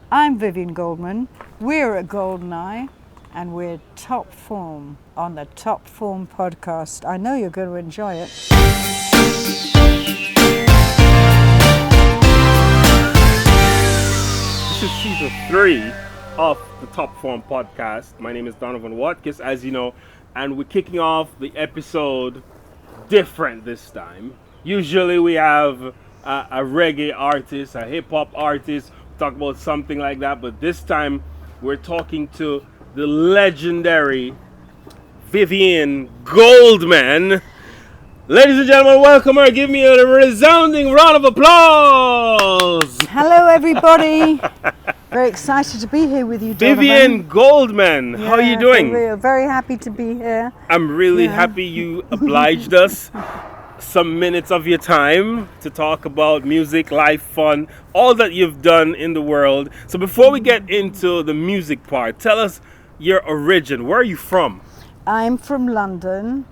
I'm Vivien Goldman. We're at GoldenEye and we're top form on the Top Form podcast. I know you're going to enjoy it. This is season 3 of the Top Form podcast. My name is Donovan Watkis, as you know, and we're kicking off the episode different this time. Usually we have a reggae artist, a hip-hop artist, talk about something like that, but this time we're talking to the legendary Vivien Goldman. Ladies and gentlemen, welcome her. Give me a resounding round of applause. Hello, everybody. Very excited to be here with you, Donovan. Vivien Goldman, how are you doing? We're very happy to be here. I'm really happy you obliged us some minutes of your time to talk about music, life, fun, all that you've done in the world. So before we get into the music part, tell us your origin. Where are you from? I'm from London.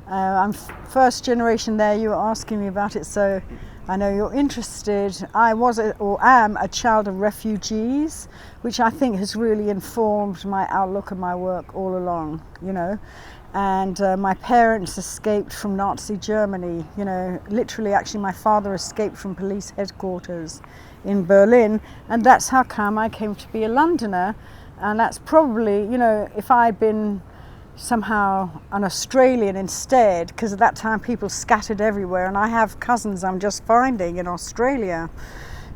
I'm first generation there. You were asking me about it, so I know you're interested. I am a child of refugees, which I think has really informed my outlook and my work all along, you know. And my parents escaped from Nazi Germany, you know, literally actually my father escaped from police headquarters in Berlin, and that's how come I came to be a Londoner. And that's probably, you know, if I'd been somehow an Australian instead, because at that time people scattered everywhere, and I have cousins I'm just finding in Australia,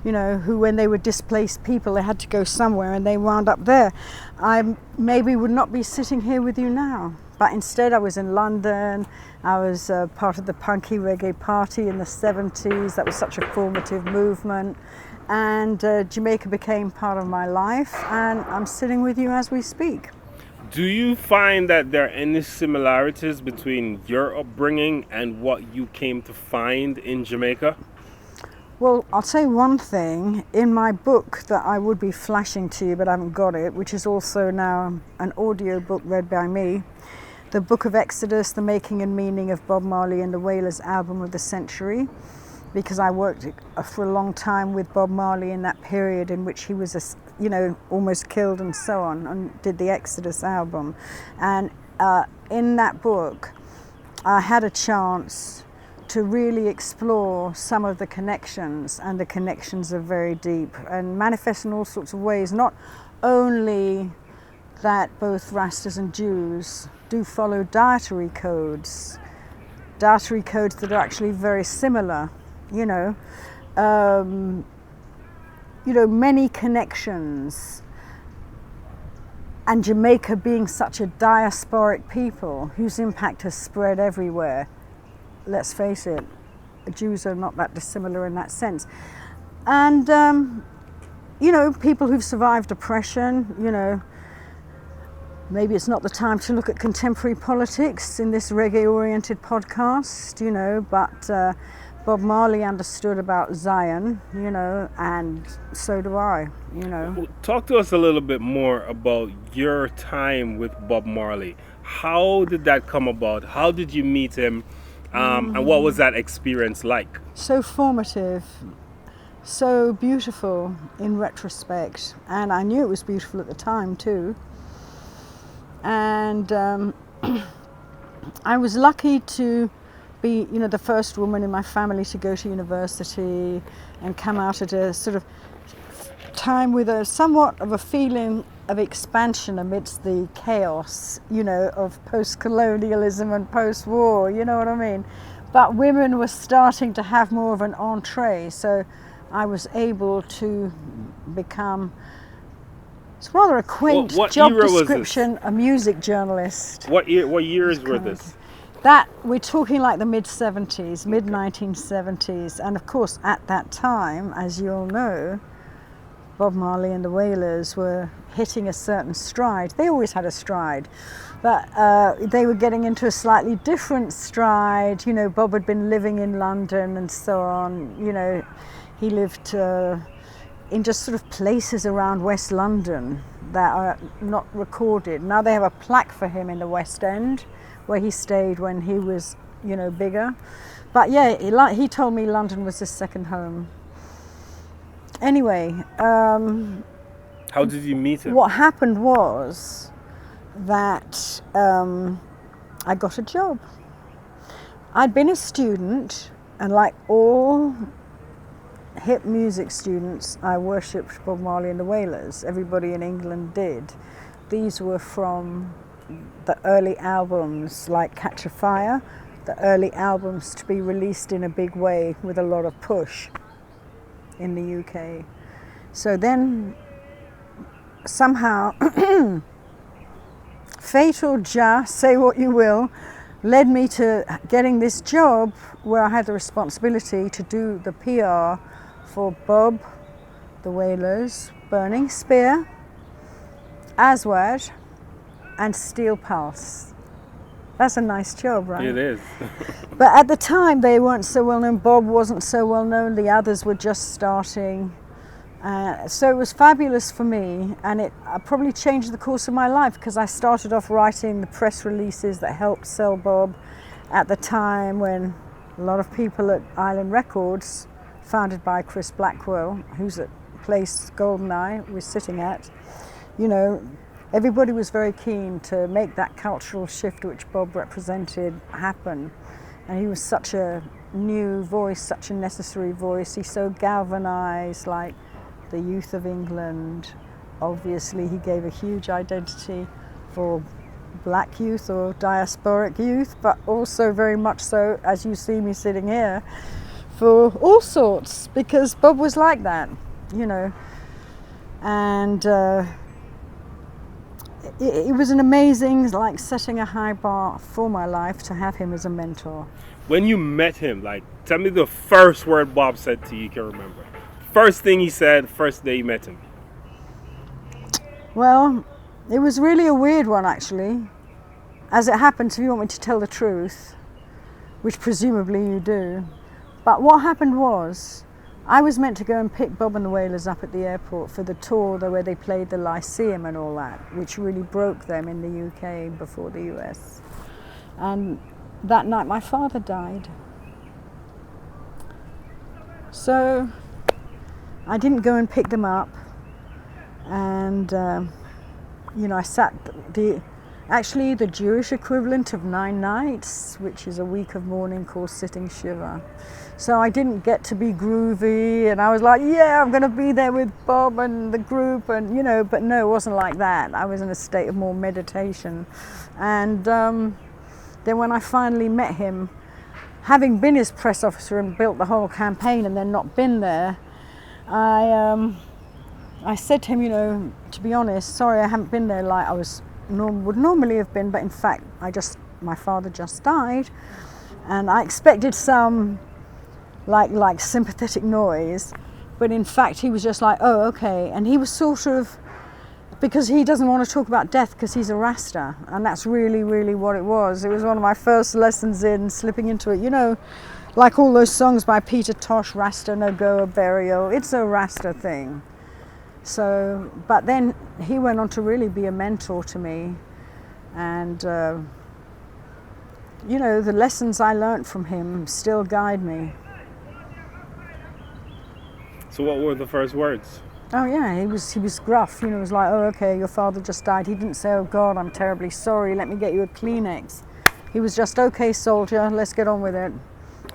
you know, who when they were displaced people, they had to go somewhere and they wound up there. I maybe would not be sitting here with you now. But instead I was in London. I was part of the punky reggae party in the 70s. That was such a formative movement. And Jamaica became part of my life, and I'm sitting with you as we speak. Do you find that there are any similarities between your upbringing and what you came to find in Jamaica? Well, I'll say one thing. In my book that I would be flashing to you, but I haven't got it, which is also now an audio book read by me, The Book of Exodus, The Making and Meaning of Bob Marley and the Wailers Album of the Century, because I worked for a long time with Bob Marley in that period in which he was, you know, almost killed and so on, and did the Exodus album. And in that book, I had a chance to really explore some of the connections, and the connections are very deep and manifest in all sorts of ways. Not only that both Rastas and Jews do follow dietary codes that are actually very similar, you know, many connections. And Jamaica being such a diasporic people whose impact has spread everywhere, let's face it, Jews are not that dissimilar in that sense. And, you know, people who've survived oppression, you know, maybe it's not the time to look at contemporary politics in this reggae-oriented podcast, you know, but Bob Marley understood about Zion, you know, and so do I, you know. Talk to us a little bit more about your time with Bob Marley. How did that come about? How did you meet him? And what was that experience like? So formative, so beautiful in retrospect. And I knew it was beautiful at the time too. And I was lucky to be, you know, the first woman in my family to go to university and come out at a sort of time with a somewhat of a feeling of expansion amidst the chaos, you know, of post-colonialism and post-war, you know what I mean? But women were starting to have more of an entree, so I was able to become, it's rather a quaint job description, a music journalist. What years were this? That, we're talking like the mid-70s, mid-1970s, and of course at that time, as you all know, Bob Marley and the Wailers were hitting a certain stride. They always had a stride, but they were getting into a slightly different stride. You know, Bob had been living in London and so on. You know, he lived in just sort of places around West London that are not recorded. Now they have a plaque for him in the West End, where he stayed when he was, you know, bigger. But yeah, he told me London was his second home. Anyway, How did you meet him? What happened was that I got a job. I'd been a student, and like all hip music students, I worshipped Bob Marley and the Wailers. Everybody in England did. These were from the early albums like Catch a Fire, the early albums to be released in a big way with a lot of push in the UK. So then somehow fate or Jah, say what you will, led me to getting this job where I had the responsibility to do the PR for Bob, the Wailers, Burning Spear, Aswad, and Steel Pulse. That's a nice job, right? It is. But at the time, they weren't so well known. Bob wasn't so well known. The others were just starting. So it was fabulous for me, and it probably changed the course of my life because I started off writing the press releases that helped sell Bob at the time when a lot of people at Island Records, founded by Chris Blackwell, who's at place Goldeneye was sitting at, you know, everybody was very keen to make that cultural shift which Bob represented happen. And he was such a new voice, such a necessary voice. He so galvanized like the youth of England. Obviously, he gave a huge identity for black youth or diasporic youth, but also very much so, as you see me sitting here, for all sorts, because Bob was like that, you know. And it was an amazing, like, setting a high bar for my life to have him as a mentor. When you met him, like, tell me the first word Bob said to you can remember. First thing he said, first day you met him. Well, it was really a weird one, actually. As it happens, if you want me to tell the truth, which presumably you do. But what happened was, I was meant to go and pick Bob and the Wailers up at the airport for the tour where they played the Lyceum and all that, which really broke them in the UK before the US. And that night my father died. So I didn't go and pick them up. And, you know, I sat actually the Jewish equivalent of 9 nights, which is a week of mourning called Sitting Shiva. So I didn't get to be groovy, and I was like, yeah, I'm going to be there with Bob and the group, and, you know, but no, it wasn't like that. I was in a state of more meditation. And then when I finally met him, having been his press officer and built the whole campaign and then not been there, I said to him, you know, to be honest, sorry I haven't been there like I would normally have been, but in fact, my father just died, and I expected some like sympathetic noise, but in fact he was just like, oh, okay. And he was sort of, because he doesn't want to talk about death because he's a Rasta, and that's really, really what it was. It was one of my first lessons in slipping into it, you know, like all those songs by Peter Tosh, Rasta No Go Burial, it's a Rasta thing. So, but then he went on to really be a mentor to me, and you know, the lessons I learned from him still guide me. So what were the first words? Oh yeah, he was gruff, you know, it was like, oh, okay, your father just died. He didn't say, oh God, I'm terribly sorry, let me get you a Kleenex. He was just, okay, soldier, let's get on with it.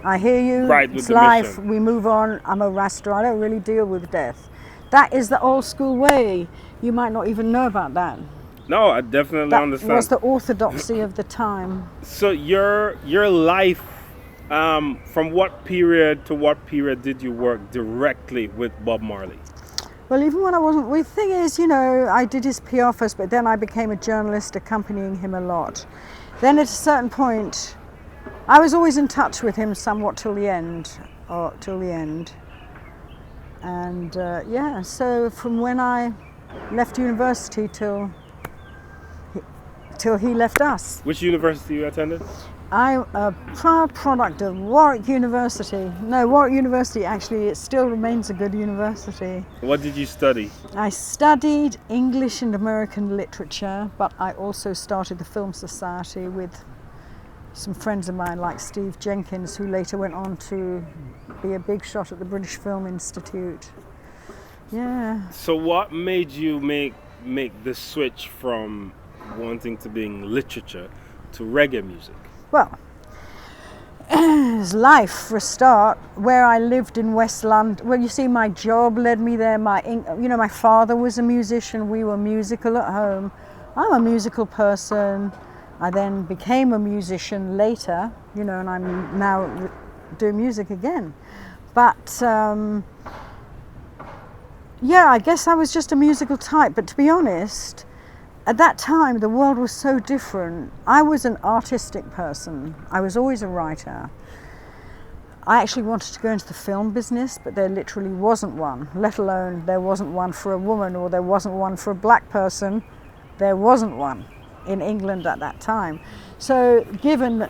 I hear you, Right, it's with the life, mission. we move on, I'm a Rasta, I don't really deal with death. That is the old school way. You might not even know about that. No, I definitely understand. That was the orthodoxy of the time. So your life, from what period to what period did you work directly with Bob Marley? Well, even when I wasn't, the thing is, you know, I did his PR first, but then I became a journalist accompanying him a lot. Then at a certain point, I was always in touch with him somewhat till the end. And yeah, so from when I left university till he left us. Which university you attended? I'm a proud product of Warwick University. No, Warwick University, actually, it still remains a good university. What did you study? I studied English and American literature, but I also started the Film Society with some friends of mine like Steve Jenkins, who later went on to be a big shot at the British Film Institute. Yeah. So what made you make the switch from wanting to being literature to reggae music? Well, it's life for a start. Where I lived in West London, well, you see, my job led me there. My father was a musician. We were musical at home. I'm a musical person. I then became a musician later, and I'm now doing music again. But I guess I was just a musical type. But to be honest, at that time, the world was so different. I was an artistic person. I was always a writer. I actually wanted to go into the film business, but there literally wasn't one, let alone there wasn't one for a woman, or there wasn't one for a black person. There wasn't one in England at that time. So given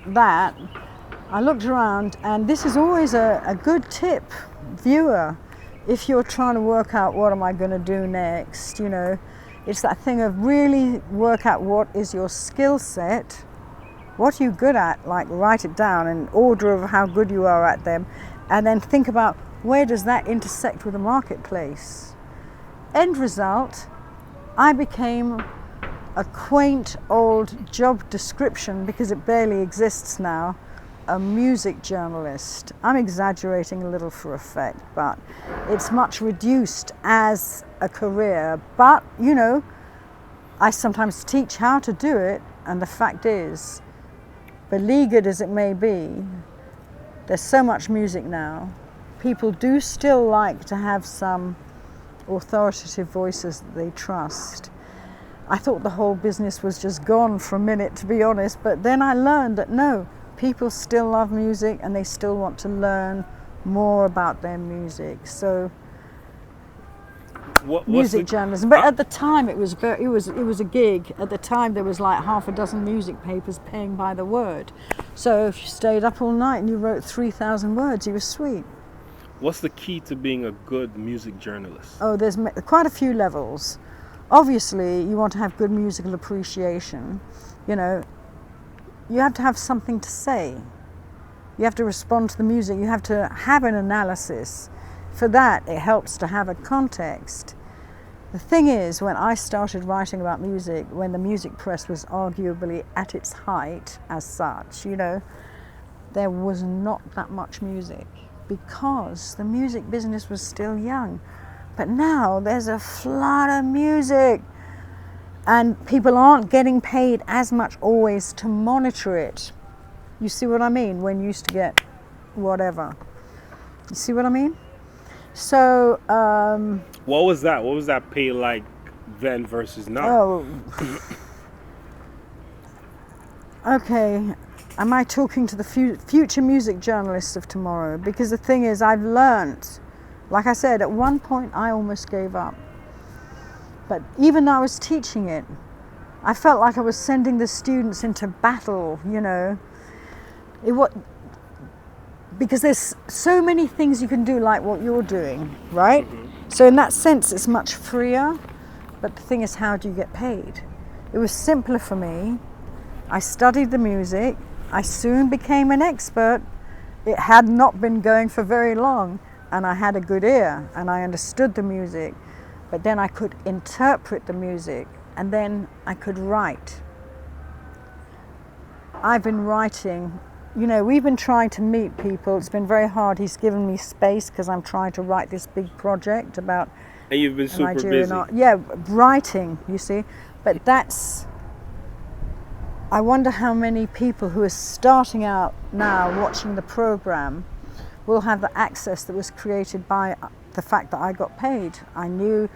that, I looked around, and this is always a good tip, viewer, if you're trying to work out what am I going to do next, it's that thing of really work out what is your skill set, what are you good at, like write it down in order of how good you are at them, and then think about where does that intersect with the marketplace. End result, I became a quaint old job description, because it barely exists now, a music journalist. I'm exaggerating a little for effect, but it's much reduced as a career. But, I sometimes teach how to do it, and the fact is, beleaguered as it may be, there's so much music now. People do still like to have some authoritative voices that they trust. I thought the whole business was just gone for a minute, to be honest, but then I learned that no, people still love music and they still want to learn more about their music. So music journalism. But at the time it was a gig. At the time there was like half a dozen music papers paying by the word. So if you stayed up all night and you wrote 3,000 words, you were sweet. What's the key to being a good music journalist? Oh, there's quite a few levels. Obviously, you want to have good musical appreciation. You have to have something to say. You have to respond to the music. You have to have an analysis. For that, it helps to have a context. The thing is, when I started writing about music, when the music press was arguably at its height as such, there was not that much music, because the music business was still young. But now there's a flood of music, and people aren't getting paid as much always to monitor it. You see what I mean? When you used to get whatever. You see what I mean? So what was that? What was that pay like then versus now? Oh. Okay. Am I talking to the future music journalists of tomorrow? Because the thing is, I've learnt, like I said, at one point I almost gave up. But even though I was teaching it, I felt like I was sending the students into battle, because there's so many things you can do like what you're doing, right? Mm-hmm. So in that sense, it's much freer. But the thing is, how do you get paid? It was simpler for me. I studied the music. I soon became an expert. It had not been going for very long, and I had a good ear, and I understood the music. But then I could interpret the music, and then I could write. I've been writing, we've been trying to meet people. It's been very hard. He's given me space because I'm trying to write this big project about. And you've been super busy. Yeah, writing, you see. But I wonder how many people who are starting out now watching the program will have the access that was created by the fact that I got paid. I knew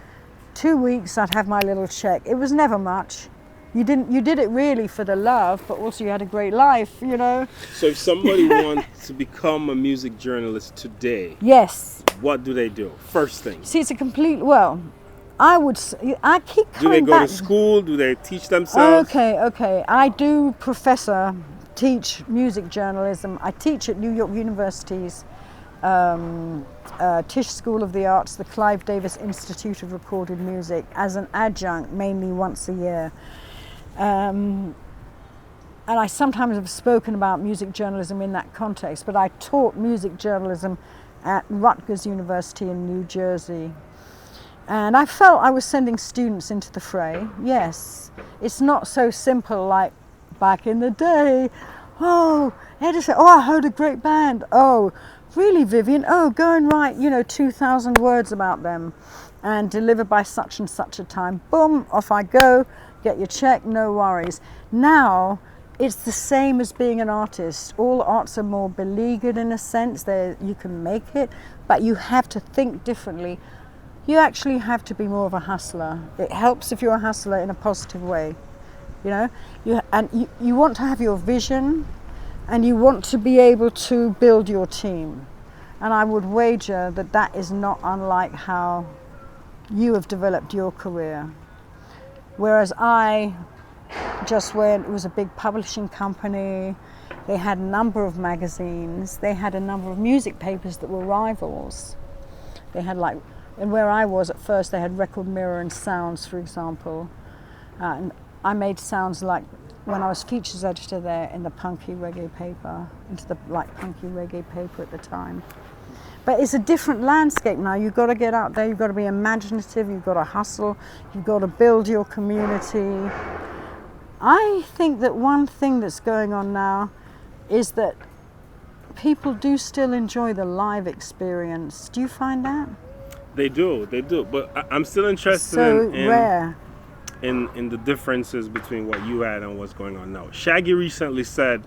2 weeks I'd have my little check. It was never much. You did it really for the love, but also you had a great life, So if somebody wants to become a music journalist today, yes, what do they do? First thing. See, it's a complete, I keep coming back. Do they go to school? Do they teach themselves? Okay. I do teach music journalism. I teach at New York University's Tisch School of the Arts, the Clive Davis Institute of Recorded Music, as an adjunct, mainly once a year. And I sometimes have spoken about music journalism in that context, but I taught music journalism at Watkis University in New Jersey. And I felt I was sending students into the fray. Yes, it's not so simple like back in the day. Oh, Edison, oh, I heard a great band. Oh, really, Vivien? Oh, go and write, 2,000 words about them and deliver by such and such a time. Boom, off I go, get your check, no worries. Now, it's the same as being an artist. All arts are more beleaguered in a sense. You can make it, but you have to think differently. You actually have to be more of a hustler. It helps if you're a hustler in a positive way. You want to have your vision, and you want to be able to build your team. And I would wager that that is not unlike how you have developed your career. Whereas I just went, it was a big publishing company. They had a number of magazines. They had a number of music papers that were rivals. They had and where I was at first, they had Record Mirror and Sounds, for example. And I made sounds like when I was features editor there in the punky reggae paper, punky reggae paper at the time. But it's a different landscape now. You've got to get out there, you've got to be imaginative, you've got to hustle, you've got to build your community. I think that one thing that's going on now is that people do still enjoy the live experience. Do you find that? They do. But I'm still interested rare. In the differences between what you had and what's going on now. Shaggy recently said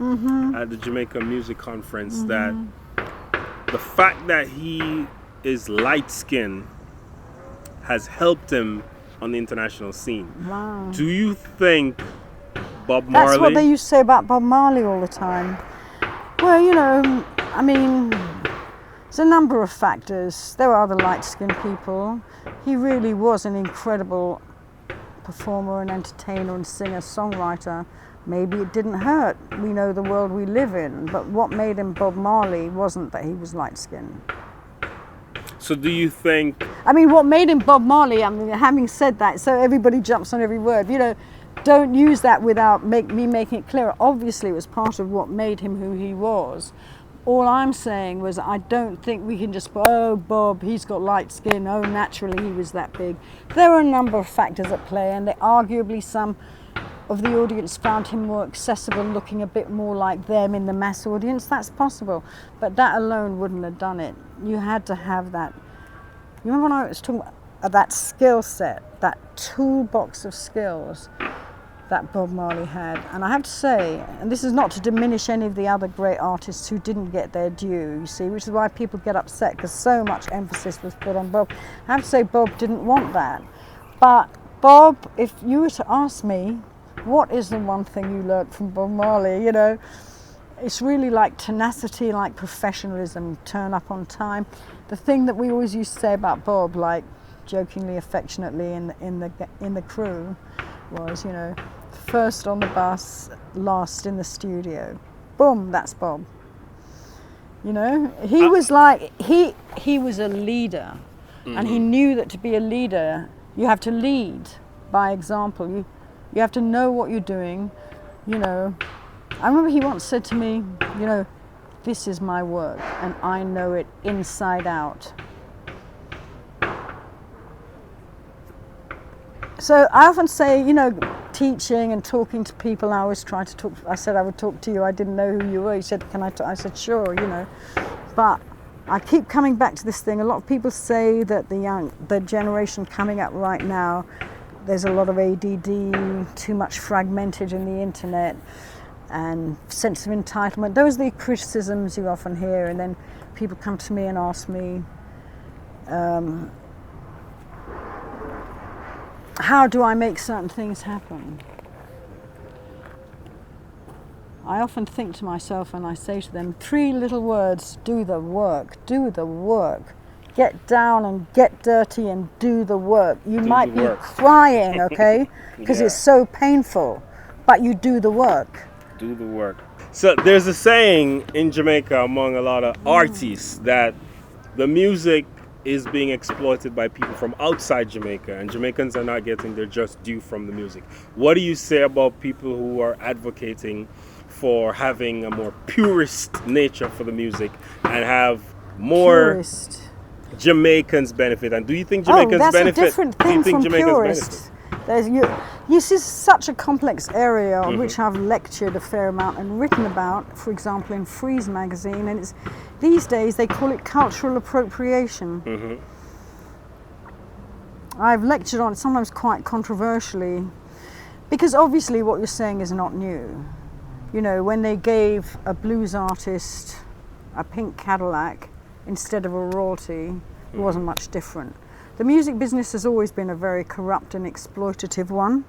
at the Jamaica Music Conference that the fact that he is light-skinned has helped him on the international scene. Wow. Do you think Bob Marley... That's what they used to say about Bob Marley all the time. Well, there's a number of factors. There were other light-skinned people. He really was an incredible performer and entertainer and singer, songwriter. Maybe it didn't hurt. We know the world we live in. But what made him Bob Marley wasn't that he was light-skinned. So do you think... what made him Bob Marley, having said that, so everybody jumps on every word, don't use that without me making it clearer. Obviously, it was part of what made him who he was. All I'm saying was I don't think we can just go, oh, Bob, he's got light skin, oh, naturally he was that big. There are a number of factors at play, and arguably some of the audience found him more accessible, looking a bit more like them in the mass audience. That's possible, but that alone wouldn't have done it. You had to have that. You remember when I was talking about that skill set, that toolbox of skills that Bob Marley had. And I have to say, and this is not to diminish any of the other great artists who didn't get their due, you see, which is why people get upset, because so much emphasis was put on Bob. I have to say Bob didn't want that. But Bob, if you were to ask me, what is the one thing you learnt from Bob Marley, it's really like tenacity, like professionalism, turn up on time. The thing that we always used to say about Bob, like jokingly, affectionately in the crew, was, first on the bus, last in the studio. Boom, that's Bob. He was like, he was a leader. And he knew that to be a leader, you have to lead by example. You have to know what you're doing. I remember he once said to me, this is my work and I know it inside out. So I often say, teaching and talking to people, I always try to talk. I said I would talk to you. I didn't know who you were. He said, can I talk? I said, sure, But I keep coming back to this thing. A lot of people say that the generation coming up right now, there's a lot of ADD, too much fragmented in the internet, and sense of entitlement. Those are the criticisms you often hear. And then people come to me and ask me, how do I make certain things happen? I often think to myself and I say to them, 3 little words: do the work, do the work. Get down and get dirty and do the work. You might be crying, okay, because it's so painful, but you do the work. Do the work. So there's a saying in Jamaica among a lot of artists that the music is being exploited by people from outside Jamaica, and Jamaicans are not getting their just due from the music. What do you say about people who are advocating for having a more purist nature for the music and have more... Purist. Jamaicans benefit, and do you think Jamaicans that's benefit? a different thing from purists. This is such a complex area on which I've lectured a fair amount and written about, for example, in Freeze magazine, and these days they call it cultural appropriation. I've lectured on it sometimes quite controversially, because obviously what you're saying is not new. You know, when they gave a blues artist a pink Cadillac instead of a royalty, it wasn't much different. The music business has always been a very corrupt and exploitative one.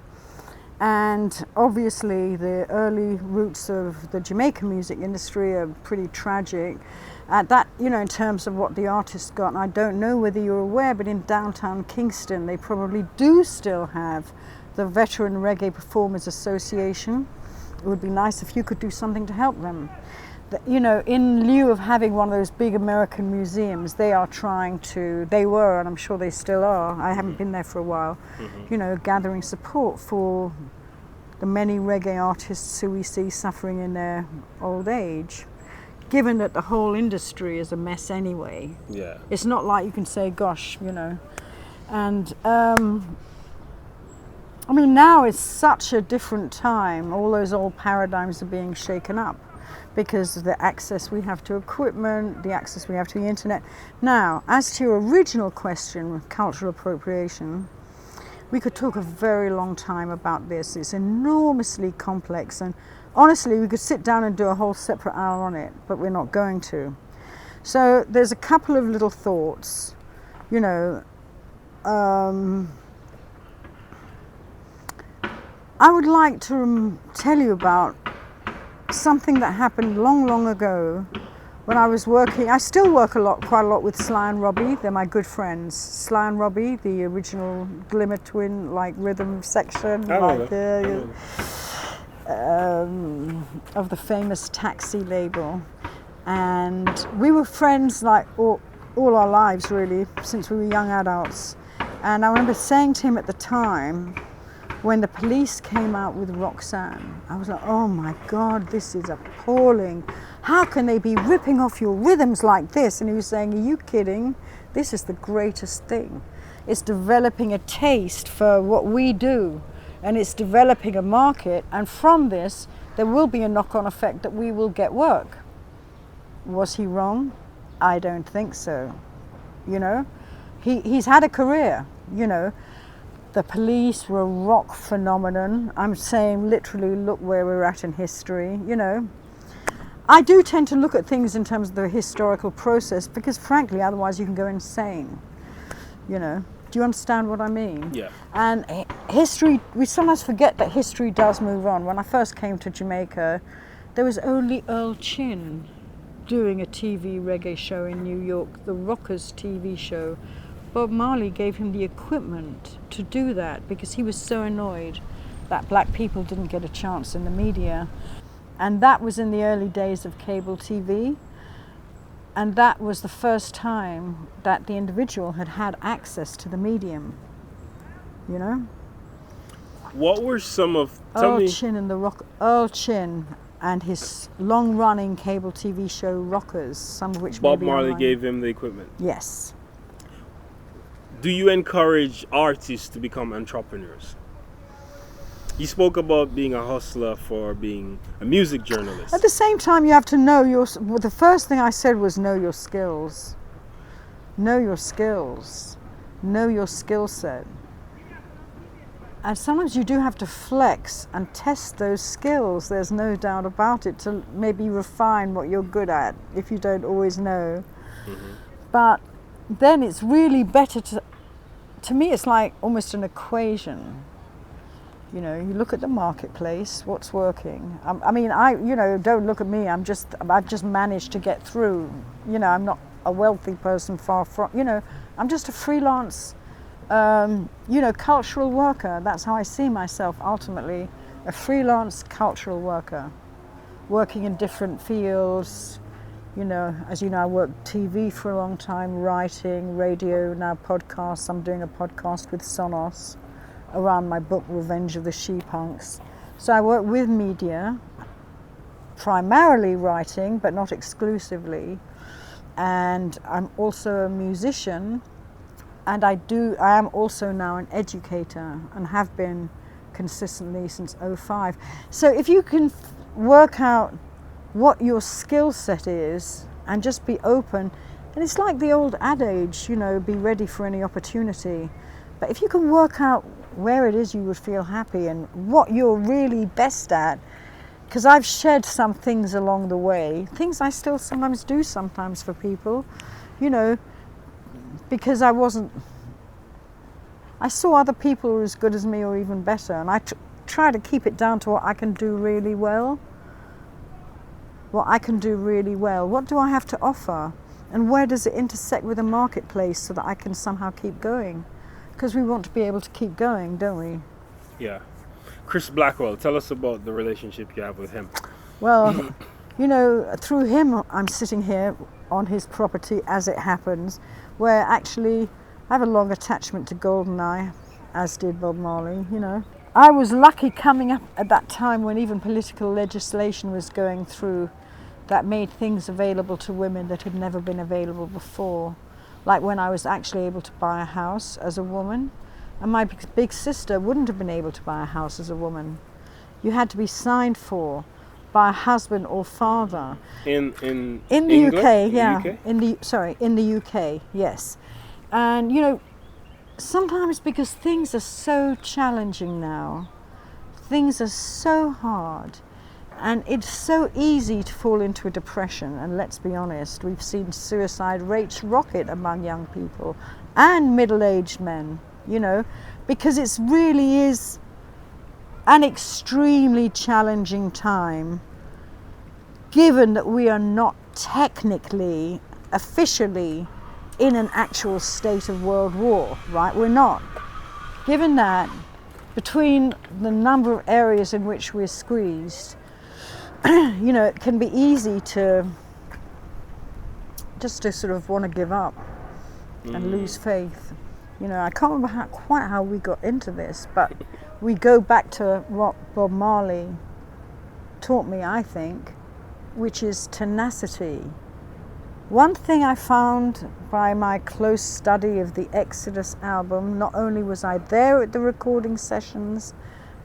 And obviously the early roots of the Jamaican music industry are pretty tragic. At that, you know, in terms of what the artists got, and I don't know whether you're aware, but in downtown Kingston, they probably do still have the Veteran Reggae Performers Association. It would be nice if you could do something to help them. You know, in lieu of having one of those big American museums, they were, and I'm sure they still are, I haven't been there for a while, you know, gathering support for the many reggae artists who we see suffering in their old age. Given that the whole industry is a mess anyway. Yeah. It's not like you can say, gosh, you know. And I mean, now it's such a different time. All those old paradigms are being shaken up because of the access we have to equipment, the access we have to the internet. Now, as to your original question, cultural appropriation, we could talk a very long time about this. It's enormously complex, and honestly, we could sit down and do a whole separate hour on it, but we're not going to. So there's a couple of little thoughts, you know. I would like to tell you about something that happened long ago when I was working. I still work quite a lot with Sly and Robbie. They're my good friends. Sly and Robbie, the original Glimmer Twin, like rhythm section, of the famous Taxi label. And we were friends like all our lives, really, since we were young adults. And I remember saying to him at the time, when the police came out with Roxanne, I was like, oh my God, this is appalling. How can they be ripping off your rhythms like this? And he was saying, are you kidding? This is the greatest thing. It's developing a taste for what we do, and it's developing a market, and from this, there will be a knock-on effect that we will get work. Was he wrong? I don't think so. You know, he's had a career, you know. The police were a rock phenomenon. I'm saying literally, look where we're at in history, you know. I do tend to look at things in terms of the historical process because frankly, otherwise you can go insane, you know. Do you understand what I mean? Yeah. And history, we sometimes forget that history does move on. When I first came to Jamaica, there was only Earl Chin doing a TV reggae show in New York, the Rockers TV show. Bob Marley gave him the equipment to do that because he was so annoyed that black people didn't get a chance in the media. And that was in the early days of cable TV. And that was the first time that the individual had had access to the medium, you know? What were some of... Earl Chin and his long-running cable TV show Rockers, some of which Bob Marley gave him the equipment. Yes. Do you encourage artists to become entrepreneurs? You spoke about being a hustler for being a music journalist. At the same time, you have to know the first thing I said was know your skills. Know your skills. Know your skill set. And sometimes you do have to flex and test those skills, there's no doubt about it, to maybe refine what you're good at if you don't always know. Mm-hmm. But then it's really better to me it's like almost an equation. You know, you look at the marketplace, what's working. Don't look at me, I've just managed to get through. You know, I'm not a wealthy person, far from, you know, I'm just a freelance, cultural worker. That's how I see myself ultimately, a freelance cultural worker, working in different fields. You know, as you know, I worked TV for a long time, writing, radio, now podcasts. I'm doing a podcast with Sonos around my book, Revenge of the She-Punks. So I work with media, primarily writing, but not exclusively. and I'm also a musician, and I am also now an educator and have been consistently since '05. So if you can work out what your skill set is and just be open, and it's like the old adage, be ready for any opportunity. But if you can work out where it is you would feel happy and what you're really best at, because I've shared some things along the way, things I still sometimes do for people, because I saw other people who were as good as me or even better, and I try to keep it down to what I can do really well. What do I have to offer? And where does it intersect with the marketplace so that I can somehow keep going? Because we want to be able to keep going, don't we? Yeah. Chris Blackwell, tell us about the relationship you have with him. Well, through him, I'm sitting here on his property as it happens, where actually I have a long attachment to Goldeneye, as did Bob Marley, I was lucky coming up at that time when even political legislation was going through that made things available to women that had never been available before. Like when I was actually able to buy a house as a woman, and my big sister wouldn't have been able to buy a house as a woman. You had to be signed for by a husband or father. In the England? UK, yeah. In the UK? In the UK, yes. And sometimes because things are so challenging now, things are so hard, and it's so easy to fall into a depression. And let's be honest, we've seen suicide rates rocket among young people and middle-aged men, because it really is an extremely challenging time, given that we are not technically, officially, in an actual state of world war, right? We're not. Given that, between the number of areas in which we're squeezed, it can be easy to sort of want to give up and lose faith. I can't remember quite how we got into this, but we go back to what Bob Marley taught me, I think, which is tenacity. One thing I found by my close study of the Exodus album, not only was I there at the recording sessions,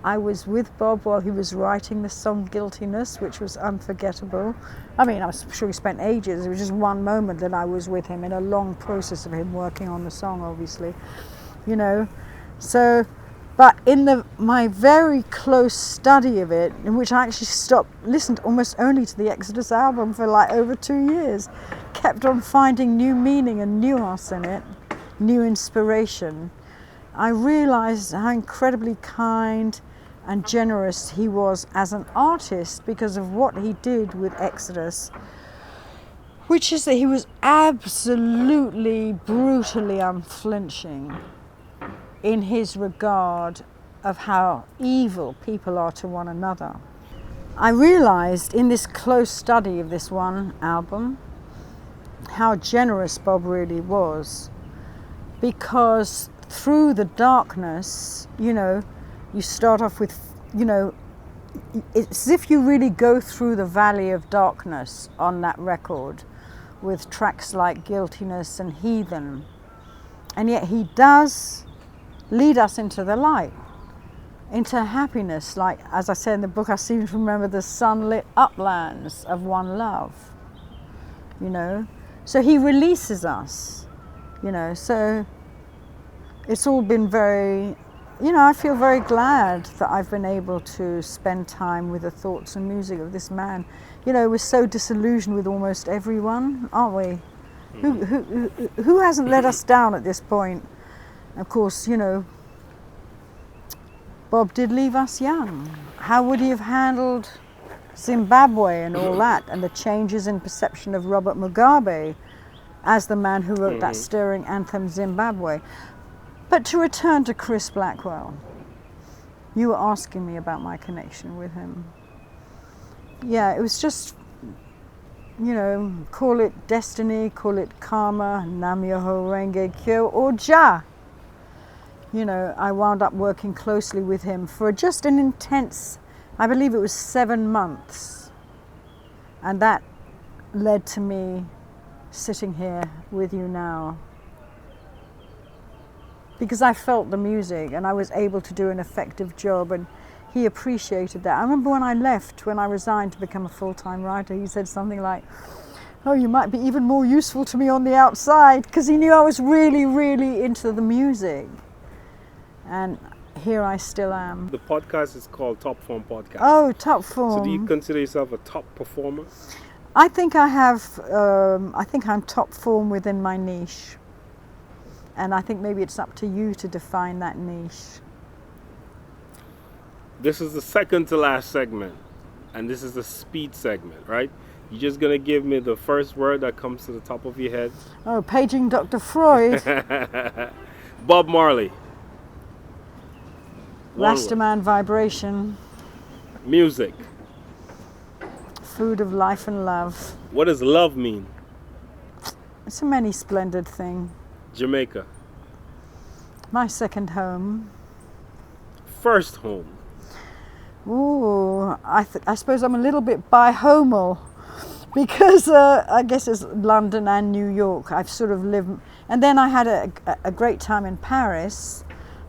I was with Bob while he was writing the song Guiltiness, which was unforgettable. I mean, I'm sure he spent ages. It was just one moment that I was with him in a long process of him working on the song, obviously. So, but in my very close study of it, in which I actually listened almost only to the Exodus album for like over 2 years, kept on finding new meaning and nuance in it, new inspiration, I realized how incredibly kind and generous he was as an artist because of what he did with Exodus, which is that he was absolutely, brutally unflinching in his regard of how evil people are to one another. I realized in this close study of this one album how generous Bob really was, because through the darkness, you start off with, it's as if you really go through the valley of darkness on that record with tracks like Guiltiness and Heathen. And yet he does lead us into the light, into happiness. Like, as I said in the book, I seem to remember the sunlit uplands of one love, So he releases us, so it's all been very, I feel very glad that I've been able to spend time with the thoughts and music of this man. We're so disillusioned with almost everyone, aren't we? Who hasn't let us down at this point? Of course, Bob did leave us young. How would he have handled Zimbabwe and all that, and the changes in perception of Robert Mugabe as the man who wrote that stirring anthem Zimbabwe? But to return to Chris Blackwell, you were asking me about my connection with him. Yeah, it was just, call it destiny, call it karma, Nam Myoho Renge Kyo, or Ja. I wound up working closely with him for just an intense, I believe it was 7 months. And that led to me sitting here with you now. Because I felt the music and I was able to do an effective job, and he appreciated that. I remember when I left, when I resigned to become a full-time writer, he said something like, "Oh, you might be even more useful to me on the outside," because he knew I was really, really into the music. And here I still am. The podcast is called Top Form Podcast. Oh, top form. So do you consider yourself a top performer? I think I'm top form within my niche. And I think maybe it's up to you to define that niche. This is the second to last segment, and this is the speed segment, right? You're just going to give me the first word that comes to the top of your head. Oh, paging Dr. Freud. Bob Marley. Rastaman vibration. Music. Food of life and love. What does love mean? It's a many splendid thing. Jamaica. My second home. First home. Ooh, I suppose I'm a little bit bihomal, because I guess it's London and New York. I've sort of lived, and then I had a great time in Paris,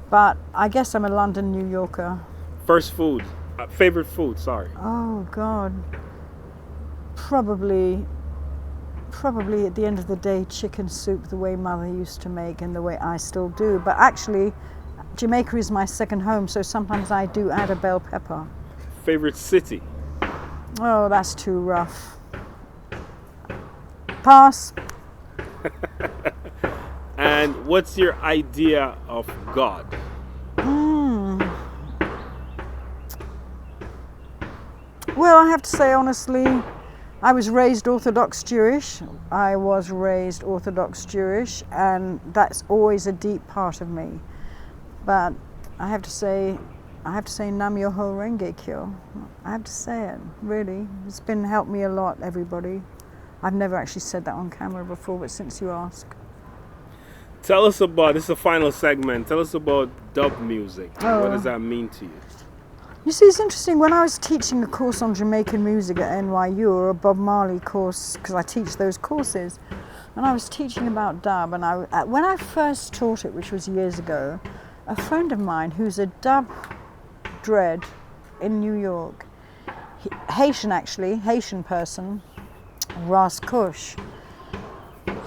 but I guess I'm a London, New Yorker. First food. Favorite food, sorry. Oh God. Probably at the end of the day, chicken soup, the way Mother used to make and the way I still do. But actually, Jamaica is my second home, so sometimes I do add a bell pepper. Favorite city? Oh, that's too rough. Pass. And what's your idea of God? Well, I have to say honestly, I was raised Orthodox Jewish, and that's always a deep part of me. But I have to say Nam Myoho Renge Kyo. I have to say it, really. It's helped me a lot, everybody. I've never actually said that on camera before, but since you ask. Tell us about, this is the final segment, tell us about dub music. Oh. What does that mean to you? You see, it's interesting, when I was teaching a course on Jamaican music at NYU, or a Bob Marley course, because I teach those courses, and I was teaching about dub, and when I first taught it, which was years ago, a friend of mine who's a dub dread in New York, Haitian person, Ras Kush,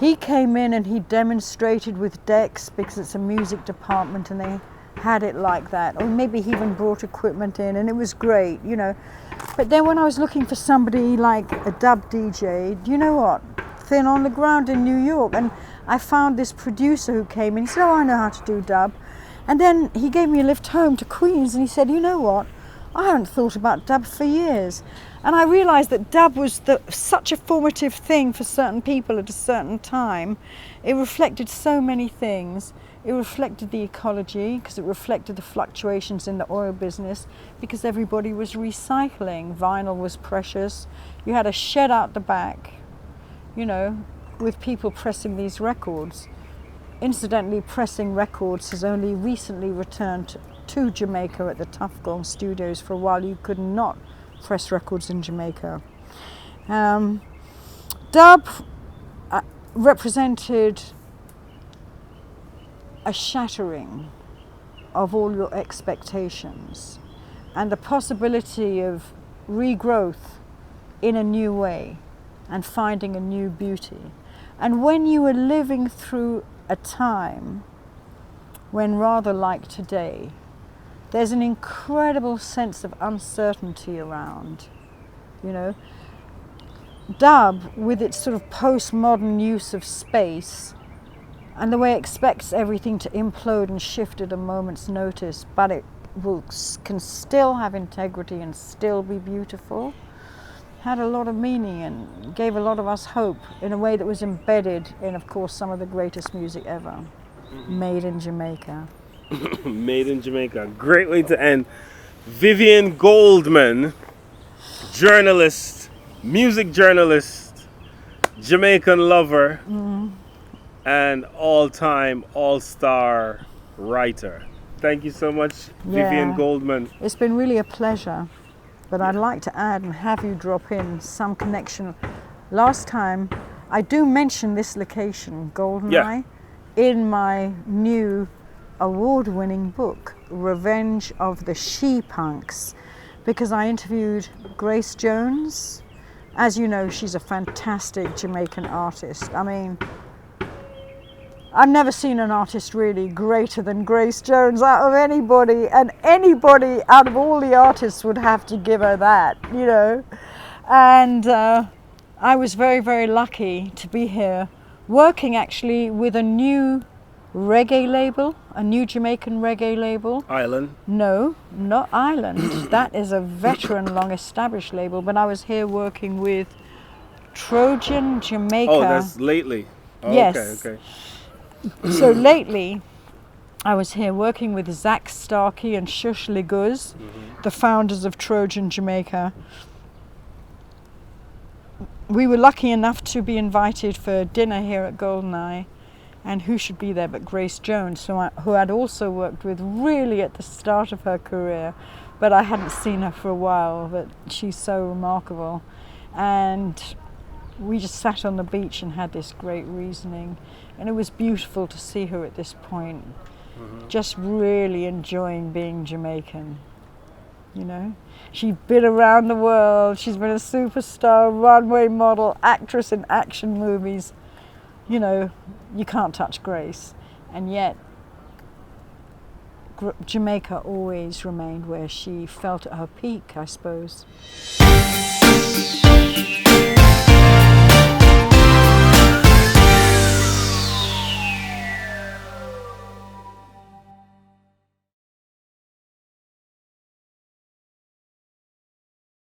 he came in and he demonstrated with decks, because it's a music department and they had it like that, or maybe he even brought equipment in, and it was great, you know. But then when I was looking for somebody like a dub DJ, do you know what? Thin on the ground in New York, and I found this producer who came in. He said, "Oh, I know how to do dub," and then he gave me a lift home to Queens, and he said, "You know what? I haven't thought about dub for years." And I realized that dub was such a formative thing for certain people at a certain time. It reflected so many things. It reflected the ecology, because it reflected the fluctuations in the oil business, because everybody was recycling. Vinyl was precious. You had a shed out the back, you know, with people pressing these records. Incidentally, pressing records has only recently returned to Jamaica at the Tough Gong Studios. For a while you could not press records in Jamaica. Dub represented a shattering of all your expectations and the possibility of regrowth in a new way and finding a new beauty. And when you were living through a time when, rather like today, there's an incredible sense of uncertainty around, you know. Dub, with its sort of postmodern use of space and the way it expects everything to implode and shift at a moment's notice, but it can still have integrity and still be beautiful, had a lot of meaning and gave a lot of us hope in a way that was embedded in, of course, some of the greatest music ever, made in Jamaica. Made in Jamaica. Great way to end. Vivien Goldman, journalist, music journalist, Jamaican lover, and all-time, all-star writer. Thank you so much, Vivien Goldman. It's been really a pleasure, but I'd like to add and have you drop in some connection. Last time I do mention this location, Goldeneye, in my new award-winning book, Revenge of the She-Punks, because I interviewed Grace Jones. As you know, she's a fantastic Jamaican artist. I mean, I've never seen an artist really greater than Grace Jones out of anybody, and anybody out of all the artists would have to give her that, you know. And I was very, very lucky to be here working actually with a new reggae label, a new Jamaican reggae label. Island? No, not Island. That is a veteran, long-established label. But I was here working with Trojan Jamaica. Oh, that's lately. Oh, yes. Okay. So lately, I was here working with Zach Starkey and Shush Liguz, the founders of Trojan Jamaica. We were lucky enough to be invited for dinner here at Goldeneye. And who should be there but Grace Jones, who I'd also worked with really at the start of her career, but I hadn't seen her for a while, but she's so remarkable. And we just sat on the beach and had this great reasoning, and it was beautiful to see her at this point, just really enjoying being Jamaican, you know. She'd been around the world, she's been a superstar, runway model, actress in action movies. You know, you can't touch Grace, and yet Jamaica always remained where she felt at her peak, I suppose.